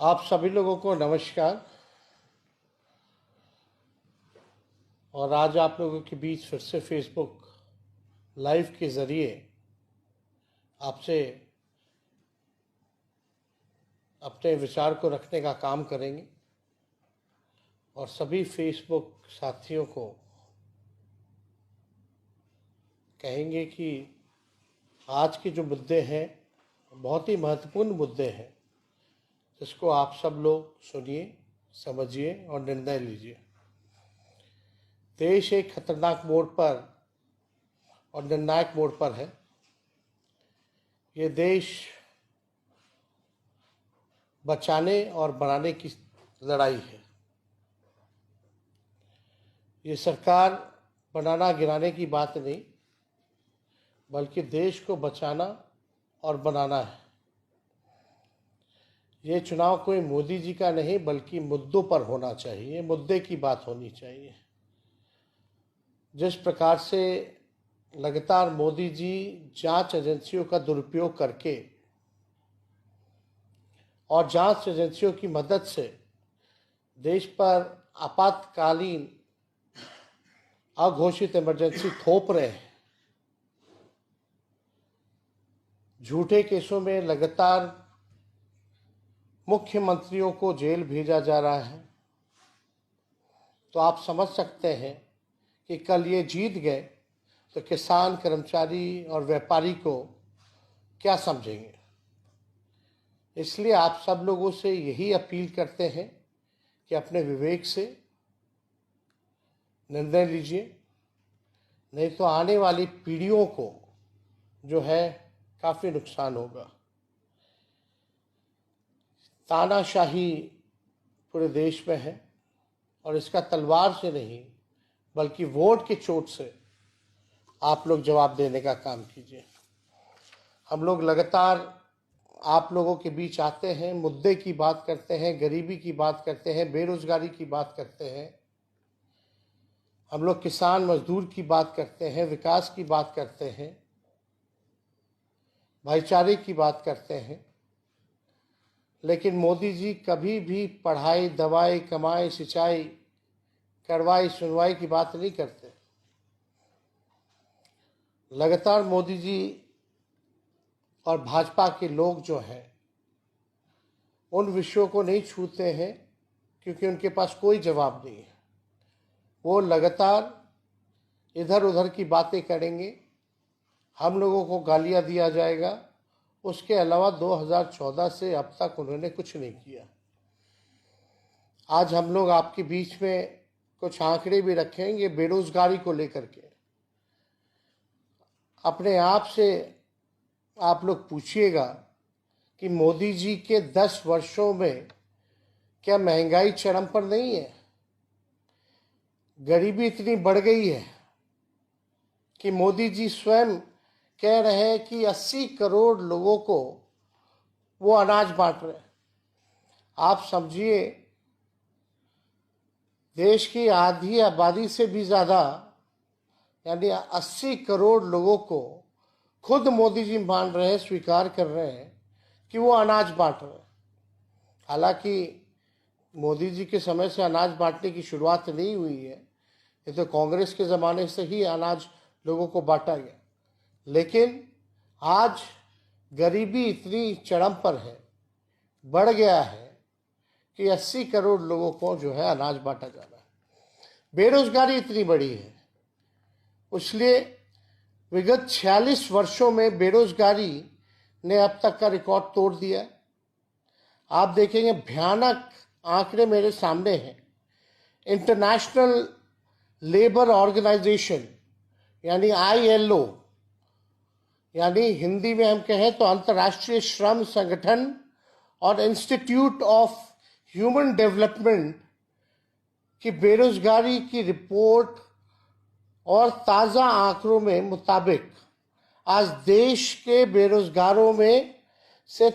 आप सभी लोगों को नमस्कार। और आज आप लोगों के बीच फिर से फेसबुक लाइव के ज़रिए आपसे अपने विचार को रखने का काम करेंगे और सभी फेसबुक साथियों को कहेंगे कि आज के जो मुद्दे हैं बहुत ही महत्वपूर्ण मुद्दे हैं, जिसको आप सब लोग सुनिए, समझिए और निर्णय लीजिए। देश एक खतरनाक मोड़ पर और निर्णायक मोड़ पर है। ये देश बचाने और बनाने की लड़ाई है। ये सरकार बनाना गिराने की बात नहीं, बल्कि देश को बचाना और बनाना है। ये चुनाव कोई मोदी जी का नहीं, बल्कि मुद्दों पर होना चाहिए, मुद्दे की बात होनी चाहिए। जिस प्रकार से लगातार मोदी जी जांच एजेंसियों का दुरुपयोग करके और जांच एजेंसियों की मदद से देश पर आपातकालीन अघोषित इमरजेंसी थोप रहे हैं, झूठे केसों में लगातार मुख्यमंत्रियों को जेल भेजा जा रहा है, तो आप समझ सकते हैं कि कल ये जीत गए तो किसान, कर्मचारी और व्यापारी को क्या समझेंगे। इसलिए आप सब लोगों से यही अपील करते हैं कि अपने विवेक से निर्णय लीजिए, नहीं तो आने वाली पीढ़ियों को जो है काफ़ी नुकसान होगा। तानाशाही पूरे देश में है और इसका तलवार से नहीं, बल्कि वोट के चोट से आप लोग जवाब देने का काम कीजिए। हम लोग लगातार आप लोगों के बीच आते हैं, मुद्दे की बात करते हैं, गरीबी की बात करते हैं, बेरोजगारी की बात करते हैं, हम लोग किसान मजदूर की बात करते हैं, विकास की बात करते हैं, भाईचारे की बात करते हैं। लेकिन मोदी जी कभी भी पढ़ाई, दवाई, कमाई, सिंचाई, कार्रवाई, सुनवाई की बात नहीं करते। लगातार मोदी जी और भाजपा के लोग जो हैं उन विषयों को नहीं छूते हैं, क्योंकि उनके पास कोई जवाब नहीं है। वो लगातार इधर उधर की बातें करेंगे, हम लोगों को गालियां दिया जाएगा। उसके अलावा 2014 से अब तक उन्होंने कुछ नहीं किया। आज हम लोग आपके बीच में कुछ आंकड़े भी रखेंगे बेरोजगारी को लेकर के। अपने आप से आप लोग पूछिएगा कि मोदी जी के 10 वर्षों में क्या महंगाई चरम पर नहीं है? गरीबी इतनी बढ़ गई है कि मोदी जी स्वयं कह रहे हैं कि 80 करोड़ लोगों को वो अनाज बांट रहे हैं। आप समझिए, देश की आधी आबादी से भी ज़्यादा यानी 80 करोड़ लोगों को खुद मोदी जी मान रहे हैं, स्वीकार कर रहे हैं कि वो अनाज बांट रहे हैं। हालांकि मोदी जी के समय से अनाज बांटने की शुरुआत नहीं हुई है, ये तो कांग्रेस के ज़माने से ही अनाज लोगों को बांटा गया। लेकिन आज गरीबी इतनी चरम पर है, बढ़ गया है कि 80 करोड़ लोगों को जो है अनाज बांटा जा रहा है। बेरोजगारी इतनी बड़ी है, इसलिए विगत 46 वर्षों में बेरोजगारी ने अब तक का रिकॉर्ड तोड़ दिया। आप देखेंगे, भयानक आंकड़े मेरे सामने हैं। इंटरनेशनल लेबर ऑर्गेनाइजेशन यानी ILO, यानी हिंदी में हम कहें तो अंतर्राष्ट्रीय श्रम संगठन और इंस्टीट्यूट ऑफ ह्यूमन डेवलपमेंट की बेरोजगारी की रिपोर्ट और ताज़ा आंकड़ों में मुताबिक आज देश के बेरोजगारों में से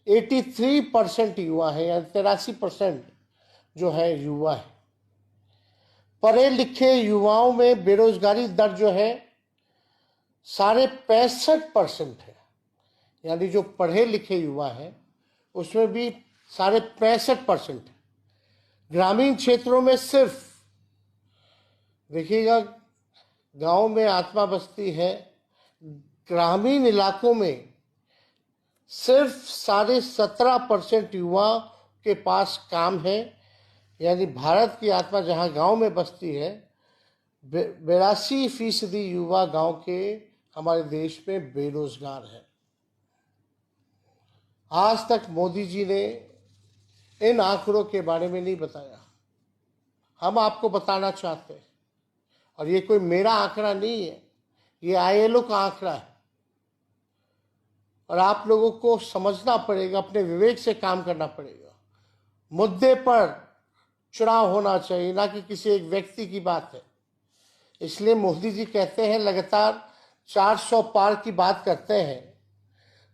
83% युवा है, यानी 83% जो है युवा है। पढ़े लिखे युवाओं में बेरोजगारी दर जो है 65.5% है, यानी जो पढ़े लिखे युवा हैं उसमें भी 65% है। ग्रामीण क्षेत्रों में सिर्फ, देखिएगा, गांव में आत्मा बस्ती है, ग्रामीण इलाकों में सिर्फ 17.5% युवा के पास काम है। यानी भारत की आत्मा जहां गांव में बसती है, 82% युवा गांव के हमारे देश में बेरोजगार है। आज तक मोदी जी ने इन आंकड़ों के बारे में नहीं बताया। हम आपको बताना चाहते हैं, और ये कोई मेरा आंकड़ा नहीं है, ये ILO का आंकड़ा है। और आप लोगों को समझना पड़ेगा, अपने विवेक से काम करना पड़ेगा। मुद्दे पर चुनाव होना चाहिए, ना कि किसी एक व्यक्ति की बात है। इसलिए मोदी जी कहते हैं लगातार 400 पार की बात करते हैं,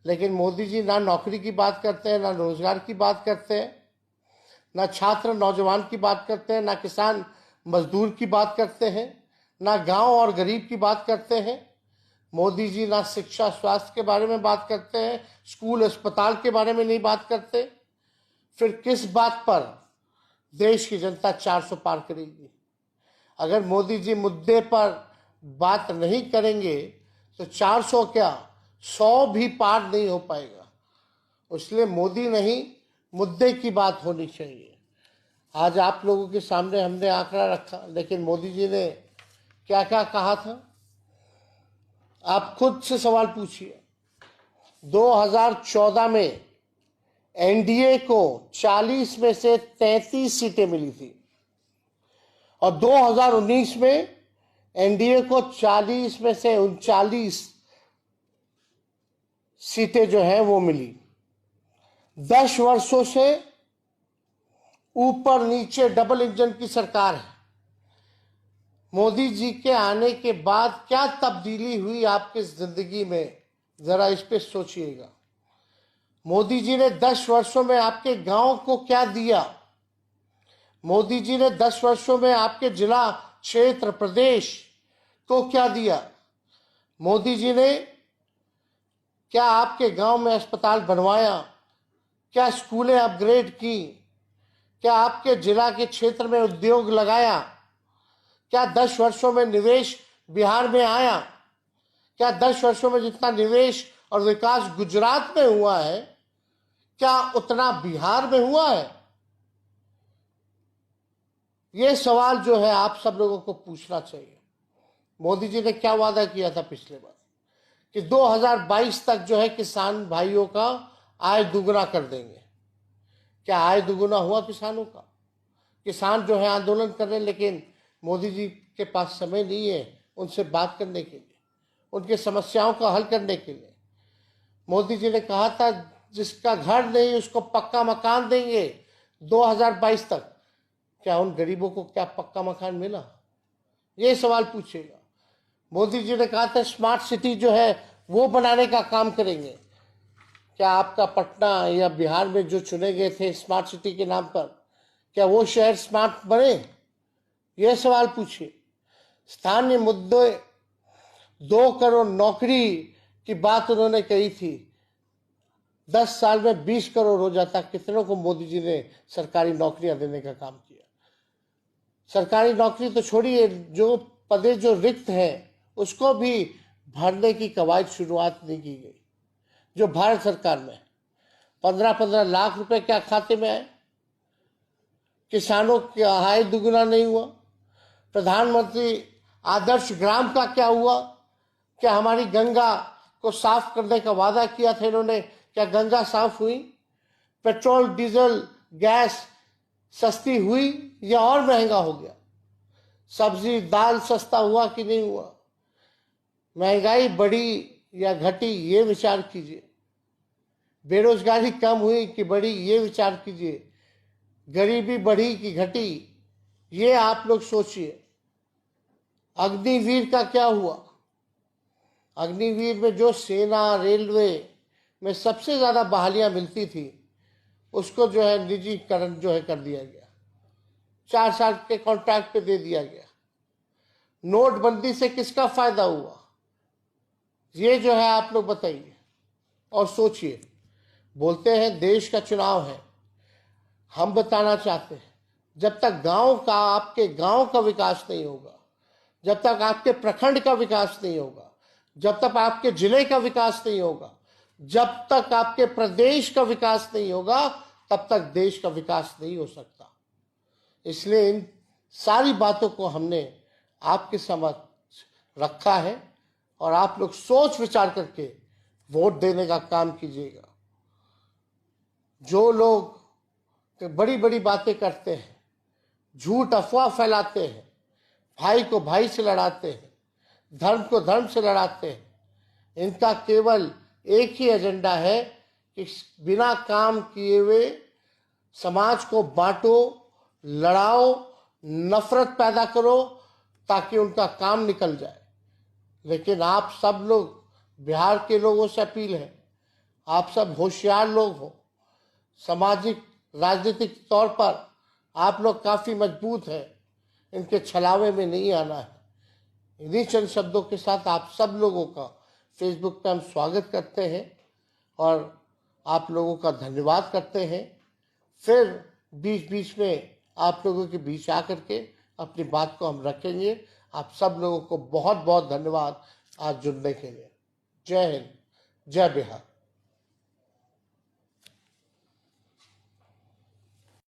लेकिन मोदी जी ना नौकरी की बात करते हैं, ना रोजगार की बात करते हैं, ना छात्र नौजवान की बात करते हैं, ना किसान मजदूर की बात करते हैं, ना गांव और गरीब की बात करते हैं। मोदी जी ना शिक्षा स्वास्थ्य के बारे में बात करते हैं, स्कूल अस्पताल के बारे में नहीं बात करते। फिर किस बात पर देश की जनता 400 पार करेगी? अगर मोदी जी मुद्दे पर बात नहीं करेंगे तो 400 क्या, 100 भी पार नहीं हो पाएगा। इसलिए मोदी नहीं, मुद्दे की बात होनी चाहिए। आज आप लोगों के सामने हमने आंकड़ा रखा, लेकिन मोदी जी ने क्या क्या कहा था, आप खुद से सवाल पूछिए। 2014 में NDA को 40 में से 33 सीटें मिली थी, और 2019 में NDA को 40 में से 39 सीटें जो हैं वो मिली। 10 वर्षों से ऊपर नीचे डबल इंजन की सरकार है। मोदी जी के आने के बाद क्या तब्दीली हुई आपकी जिंदगी में, जरा इस पे सोचिएगा। मोदी जी ने 10 वर्षों में आपके गांव को क्या दिया? मोदी जी ने 10 वर्षों में आपके जिला, क्षेत्र, प्रदेश को क्या दिया? मोदी जी ने क्या आपके गांव में अस्पताल बनवाया? क्या स्कूलें अपग्रेड की? क्या आपके जिला के क्षेत्र में उद्योग लगाया? क्या 10 वर्षों में निवेश बिहार में आया? क्या 10 वर्षों में जितना निवेश और विकास गुजरात में हुआ है, क्या उतना बिहार में हुआ है? ये सवाल जो है आप सब लोगों को पूछना चाहिए। मोदी जी ने क्या वादा किया था पिछले बार कि 2022 तक जो है किसान भाइयों का आय दुगना कर देंगे। क्या आय दुगना हुआ किसानों का? किसान जो है आंदोलन कर रहे हैं, लेकिन मोदी जी के पास समय नहीं है उनसे बात करने के लिए, उनके समस्याओं का हल करने के लिए। मोदी जी ने कहा था जिसका घर नहीं उसको पक्का मकान देंगे 2022 तक। क्या उन गरीबों को क्या पक्का मकान मिला? ये सवाल पूछिएगा। मोदी जी ने कहा था स्मार्ट सिटी जो है वो बनाने का काम करेंगे। क्या आपका पटना या बिहार में जो चुने गए थे स्मार्ट सिटी के नाम पर, क्या वो शहर स्मार्ट बने? ये सवाल पूछिए। स्थानीय मुद्दे, 2 करोड़ नौकरी की बात उन्होंने कही थी, 10 साल में 20 करोड़ हो जाता। कितनों को मोदी जी ने सरकारी नौकरियां देने का काम किया? सरकारी नौकरी तो छोड़िए, जो पदे जो रिक्त हैं उसको भी भरने की कवायद शुरुआत नहीं की गई। जो भारत सरकार में 15-15 लाख रुपए क्या खाते में आए? किसानों की आय दुगुना नहीं हुआ। प्रधानमंत्री आदर्श ग्राम का क्या हुआ? क्या हमारी गंगा को साफ करने का वादा किया था इन्होंने, क्या गंगा साफ हुई? पेट्रोल, डीजल, गैस सस्ती हुई या और महंगा हो गया? सब्जी दाल सस्ता हुआ कि नहीं हुआ? महंगाई बढ़ी या घटी, ये विचार कीजिए। बेरोजगारी कम हुई कि बढ़ी, ये विचार कीजिए। गरीबी बढ़ी कि घटी, ये आप लोग सोचिए। अग्निवीर का क्या हुआ? अग्निवीर में जो सेना, रेलवे में सबसे ज्यादा बहालियां मिलती थी, उसको जो है निजीकरण जो है कर दिया गया, 4 साल के कॉन्ट्रैक्ट पे दे दिया गया। नोटबंदी से किसका फायदा हुआ? ये जो है आप लोग बताइए और सोचिए। बोलते हैं देश का चुनाव है, हम बताना चाहते हैं, जब तक गांव का, आपके गांव का विकास नहीं होगा, जब तक आपके प्रखंड का विकास नहीं होगा, जब तक आपके जिले का विकास नहीं होगा, जब तक आपके प्रदेश का विकास नहीं होगा, तब तक देश का विकास नहीं हो सकता। इसलिए इन सारी बातों को हमने आपके समक्ष रखा है और आप लोग सोच विचार करके वोट देने का काम कीजिएगा। जो लोग बड़ी बड़ी बातें करते हैं, झूठ अफवाह फैलाते हैं, भाई को भाई से लड़ाते हैं, धर्म को धर्म से लड़ाते हैं, इनका केवल एक ही एजेंडा है कि बिना काम किए हुए समाज को बांटो, लड़ाओ, नफरत पैदा करो ताकि उनका काम निकल जाए। लेकिन आप सब लोग, बिहार के लोगों से अपील है, आप सब होशियार लोग हो, सामाजिक राजनीतिक तौर पर आप लोग काफी मजबूत हैं, इनके छलावे में नहीं आना है। इन्हीं चंद शब्दों के साथ आप सब लोगों का फेसबुक पर हम स्वागत करते हैं और आप लोगों का धन्यवाद करते हैं। फिर बीच बीच में आप लोगों के बीच आकर के अपनी बात को हम रखेंगे। आप सब लोगों को बहुत बहुत धन्यवाद आज जुड़ने के लिए। जय हिंद, जय बिहार।